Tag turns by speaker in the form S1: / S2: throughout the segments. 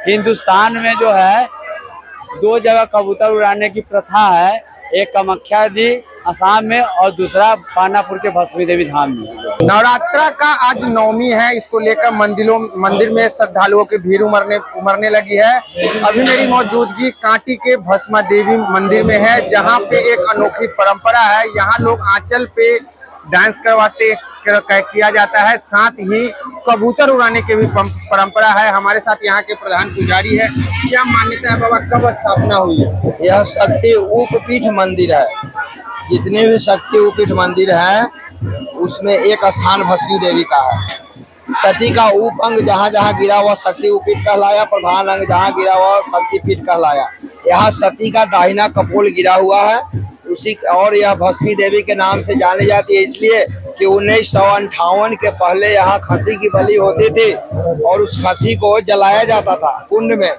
S1: हिंदुस्तान में जो है 2 जगह कबूतर उड़ाने की प्रथा है, एक कामाख्या जी असम में और दूसरा पानापुर के भस्मी देवी धाम में।
S2: नवरात्रा का आज नवमी है, इसको लेकर मंदिर में श्रद्धालुओं की भीड़ उमड़ने लगी है। अभी मेरी मौजूदगी कांटी के भस्मा देवी मंदिर में है, जहां पे एक अनोखी परंपरा है। यहाँ लोग आंचल पे डांस किया जाता है, साथ ही कबूतर उड़ाने की भी परंपरा है। हमारे साथ यहाँ के प्रधान पुजारी है। क्या मान्यता है बाबा, कब स्थापना हुई है?
S3: यह शक्ति उपपीठ मंदिर है। जितने भी शक्ति उपपीठ मंदिर है उसमें एक स्थान भस्मी देवी का है। सती का उप अंग जहाँ जहाँ गिरा हुआ शक्ति उपपीठ कहलाया, प्रधान अंग जहाँ गिरा हुआ शक्ति पीठ कहलाया। यहाँ सती का दाहिना कपोल गिरा हुआ है उसी, और यह भस्मी देवी के नाम से जानी जाती है इसलिए कि 1958 के पहले यहाँ खसी की बलि होती थी और उस खसी को जलाया जाता था कुंड में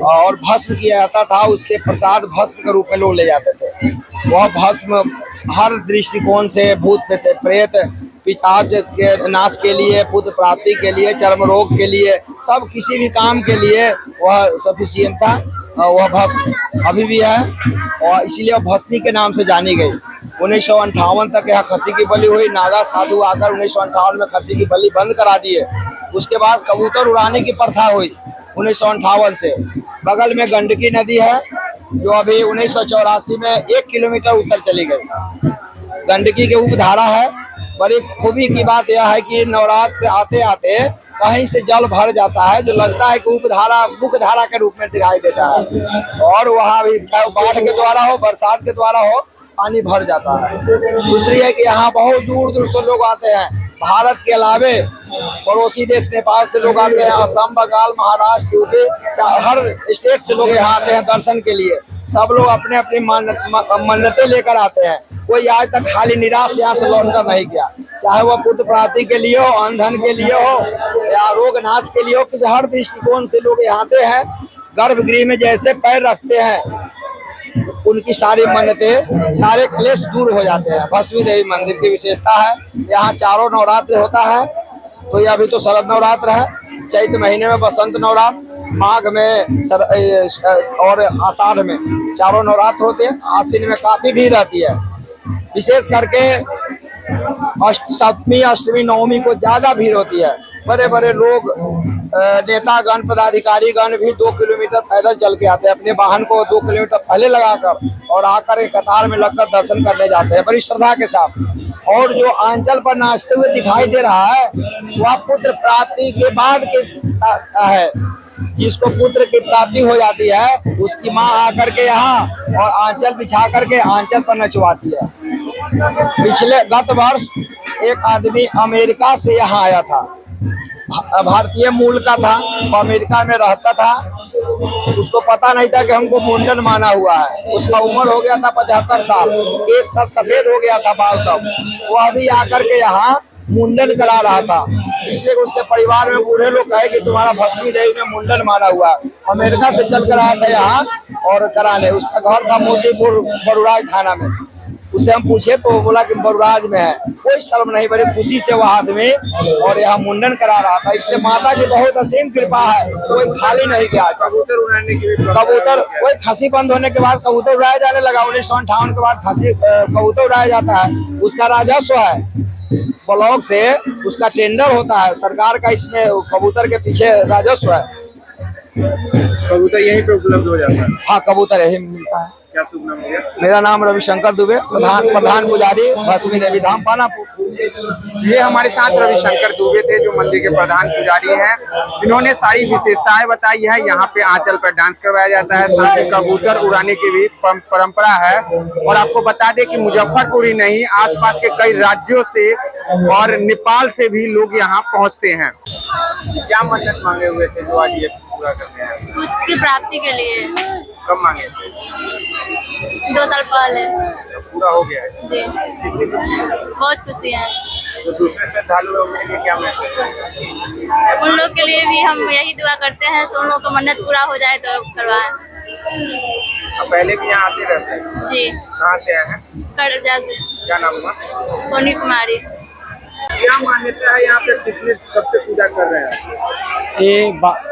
S3: और भस्म किया जाता था। उसके प्रसाद भस्म के रूप में लोग ले जाते थे। वह भस्म हर दृष्टिकोण से भूत प्रेत पिशाच के नाश के लिए, पुत्र प्राप्ति के लिए, चर्म रोग के लिए, सब किसी भी काम के लिए वह सफिशिएंट था। वह भस्म अभी भी है और इसीलिए वह भस्मी के नाम से जानी गई। 1958 तक यहाँ खसी की बलि हुई। नागा साधु आकर 1958 में खसी की बलि बंद करा दिए। उसके बाद कबूतर उड़ाने की प्रथा हुई 1958 से। बगल में गंडकी नदी है जो अभी 1984 में 1 किलोमीटर उत्तर चली गई। गंडकी के उपधारा है। बड़ी खूबी की बात यह है कि नवरात्र आते आते कहीं से जल भर जाता है जो लगता है कि उपधारा मुख्य धारा के रूप में दिखाई देता है और वहाँ भी चाहे बाढ़ के द्वारा हो, बरसात के द्वारा हो, पानी भर जाता है। दूसरी है कि यहाँ बहुत दूर दूर से लोग आते हैं। भारत के अलावे पड़ोसी देश नेपाल से लोग आते हैं, असम, बंगाल, महाराष्ट्र, यूपी, हर स्टेट से लोग यहाँ आते हैं दर्शन के लिए। सब लोग अपने अपनी मन्नतें लेकर आते हैं। कोई आज तक खाली निराश यहाँ से लौट कर नहीं गया, चाहे वह पुत्र प्राप्ति के लिए हो, अंधन के लिए हो या रोग नाश के लिए हो। किसी हर दृष्टिकोण से लोग यहाँ आते हैं। गर्भगृह में जैसे पैर रखते हैं उनकी सारी मन्नतें, सारे क्लेश दूर हो जाते हैं। भस्मी देवी मंदिर की विशेषता है, यहाँ चारों नवरात्र होता है। तो ये अभी तो शरद नवरात्र है, चैत महीने में बसंत नवरात्र, माघ में और आषाढ़ में चारों नवरात्र होते हैं। आश्विन में काफी भीड़ रहती है, विशेष करके सप्तमी, अष्टमी, नवमी को ज्यादा भीड़ होती है। बड़े बड़े लोग, नेतागण, पदाधिकारी गण भी 2 किलोमीटर पैदल चल के आते हैं, अपने वाहन को 2 किलोमीटर पहले लगाकर और आकर एक कतार में लगकर दर्शन करने जाते हैं बड़ी श्रद्धा के साथ। और जो आंचल पर नाचते हुए दिखाई दे रहा है वह पुत्र प्राप्ति के बाद के है। जिसको पुत्र की प्राप्ति हो जाती है उसकी माँ आकर के यहाँ और आंचल बिछा करके आंचल पर नचवाती है। गत वर्ष एक आदमी अमेरिका से यहाँ आया था, भारतीय मूल का था, वो अमेरिका में रहता था। उसको पता नहीं था कि हमको मुंडन माना हुआ है। उसका उम्र हो गया था 75 साल, केस सब सफेद हो गया था, बाल सब। वो अभी आकर के यहाँ मुंडन करा रहा था, इसलिए उसके परिवार में बूढ़े लोग कहे कि तुम्हारा भस्मी देवी में मुंडन माना हुआ है। अमेरिका से चल कर आया था यहाँ और कराने। उसका घर था मोतीपुर बरुराज थाना में। उससे हम पूछे तो बोला कि बरुराज में है। कोई शर्म नहीं, बड़ी खुशी से वह आदमी और यहाँ मुंडन करा रहा था। इसलिए माता की बहुत असीम कृपा है, कोई खाली नहीं गया।
S2: कबूतर उड़ाने की
S3: कबूतर कोई खसी बंद होने के बाद कबूतर उड़ाया जाने लगा। 1958 के बाद खसी कबूतर उड़ाया जाता है। उसका राजस्व है, ब्लॉक से उसका टेंडर होता है सरकार का, इसमें कबूतर के पीछे राजस्व है।
S2: कबूतर यहीं पे उपलब्ध हो जाता है?
S3: हाँ, कबूतर यही मिलता है।
S2: क्या शुभ नाम है?
S3: मेरा नाम रविशंकर दुबे, प्रधान पुजारी भस्मी देवी धाम पानापुर।
S2: ये हमारे साथ रविशंकर दुबे थे जो मंदिर के प्रधान पुजारी हैं। इन्होंने सारी विशेषताएं बताई है। यहाँ पे आंचल पर डांस करवाया जाता है, साथ ही कबूतर उड़ाने की भी परंपरा है। और आपको बता दें कि मुजफ्फरपुर ही नहीं, आसपास के कई राज्यों से और नेपाल से भी लोग यहाँ पहुँचते हैं। क्या मन्नत मांगे हुए थे जो आज ये पूरा करते हैं?
S4: पुत्र की प्राप्ति के लिए।
S2: कब मांगे थे?
S4: 2 साल पहले।
S2: पूरा हो गया है
S4: जी।
S2: कितनी खुशी है?
S4: बहुत खुशी है।
S2: तो दूसरे श्रद्धालु लोगों के लिए क्या मैसेज है?
S4: उन लोग के लिए भी हम यही दुआ करते हैं तो उन लोग का मन्नत पूरा हो जाए तो करवाएं।
S2: पहले भी यहाँ आते रहते हैं?
S4: जी।
S2: कहाँ से आए हैं?
S4: करजा से।
S2: क्या नाम हुआ?
S4: सोनी कुमारी।
S2: क्या मान्यता है यहाँ पे, कितने कब से पूजा कर रहे हैं?
S1: ये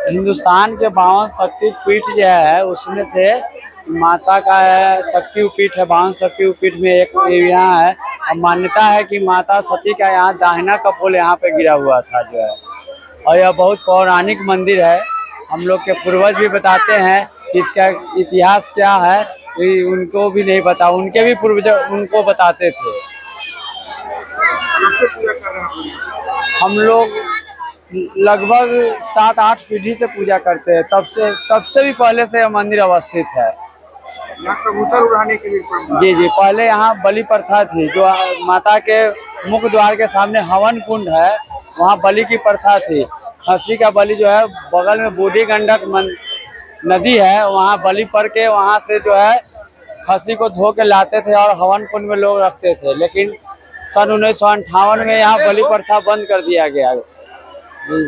S1: हिंदुस्तान के 52 शक्ति पीठ जो है उसमें से माता का है, शक्ति पीठ है। 52 शक्ति पीठ में एक यहाँ है। अब मान्यता है कि माता सती का यहाँ दाहिना कपोल यहाँ पे गिरा हुआ था जो है, और यह बहुत पौराणिक मंदिर है। हम लोग के पूर्वज भी बताते हैं कि इसका इतिहास क्या है, तो उनको भी नहीं पता, उनके भी पूर्वज उनको बताते थे।
S2: कब से पूजा कर रहे हैं?
S1: हम लोग लगभग 7-8 पीढ़ी से पूजा करते हैं, तब से भी पहले से यह मंदिर अवस्थित है।
S2: यहाँ कबूतर उड़ाने के लिए परंपरा?
S1: जी, पहले यहाँ बलि प्रथा थी, जो माता के मुख्य द्वार के सामने हवन कुंड है, वहाँ बलि की प्रथा थी। खस्सी का बलि जो है, बगल में बूढ़ी गंडक नदी है, वहाँ बलि पड़ के वहाँ से जो है खस्सी को धो के लाते थे और हवन कुंड में लोग रखते थे। लेकिन सन 1958 में यहाँ बलि प्रथा बंद कर दिया गया।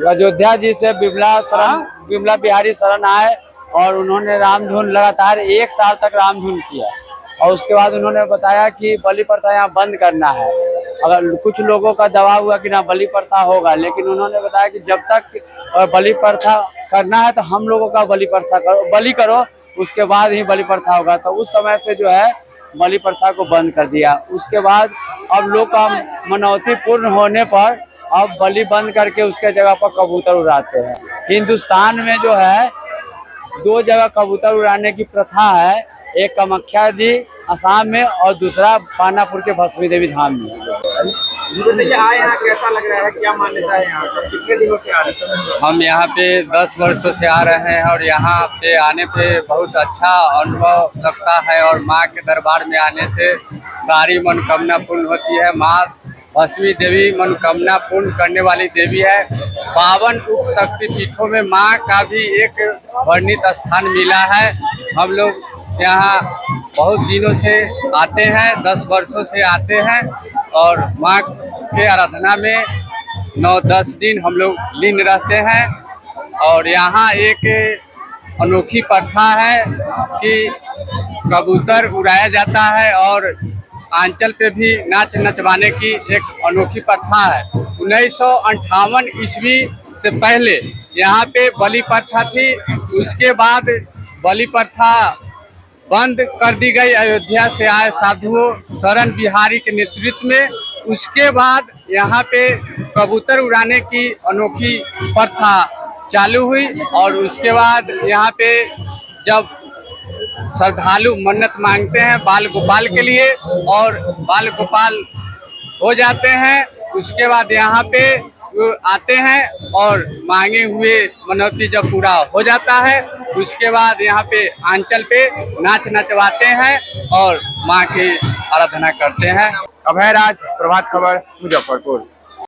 S1: अयोध्या जी से विमला बिहारी शरण आए और उन्होंने रामधुन लगातार 1 साल तक रामधुन किया, और उसके बाद उन्होंने बताया कि बलि प्रथा यहाँ बंद करना है। अगर कुछ लोगों का दबाव हुआ कि ना बलि प्रथा होगा, लेकिन उन्होंने बताया कि जब तक बलि प्रथा करना है तो हम लोगों का बलि प्रथा करो, बलि करो, उसके बाद ही बलि प्रथा होगा। तो उस समय से जो है बलि प्रथा को बंद कर दिया। उसके बाद अब लोग का मनौती पूर्ण होने पर अब बलि बंद करके उसके जगह पर कबूतर उड़ाते हैं। हिंदुस्तान में जो है 2 जगह कबूतर उड़ाने की प्रथा है, एक कामाख्या जी असम में और दूसरा पानापुर के भस्मी देवी धाम में।
S2: जी बताइए, आए यहाँ कैसा लग रहा है, क्या मान्यता है यहाँ पर, कितने दिनों से आ रहे हैं?
S5: हम यहाँ पे 10 वर्षों से आ रहे हैं और यहाँ पे आने पे बहुत अच्छा अनुभव लगता है, और माँ के दरबार में आने से सारी मनोकामना पूर्ण होती है। माँ भस्मी देवी मनोकामना पूर्ण करने वाली देवी है। 52 उप शक्ति पीठों में माँ का भी एक वर्णित स्थान मिला है। हम लोग यहाँ बहुत दिनों से आते हैं, 10 वर्षों से आते हैं, और माँ के आराधना में 9-10 दिन हम लोग लीन रहते हैं। और यहाँ एक अनोखी प्रथा है कि कबूतर उड़ाया जाता है, और आंचल पे भी नाच नचवाने की एक अनोखी प्रथा है। 1958 ईस्वी से पहले यहाँ पे बलि प्रथा थी, उसके बाद बलि प्रथा बंद कर दी गई अयोध्या से आए साधुओं शरण बिहारी के नेतृत्व में। उसके बाद यहाँ पे कबूतर उड़ाने की अनोखी प्रथा चालू हुई, और उसके बाद यहाँ पे जब श्रद्धालु मन्नत मांगते हैं बाल गोपाल के लिए और बाल गोपाल हो जाते हैं, उसके बाद यहाँ पे आते हैं और मांगे हुए मनौती जब पूरा हो जाता है, उसके बाद यहाँ पे आंचल पे नाच नचवाते हैं और माँ की आराधना करते हैं।
S2: अभय राज, प्रभात खबर, मुजफ्फरपुर।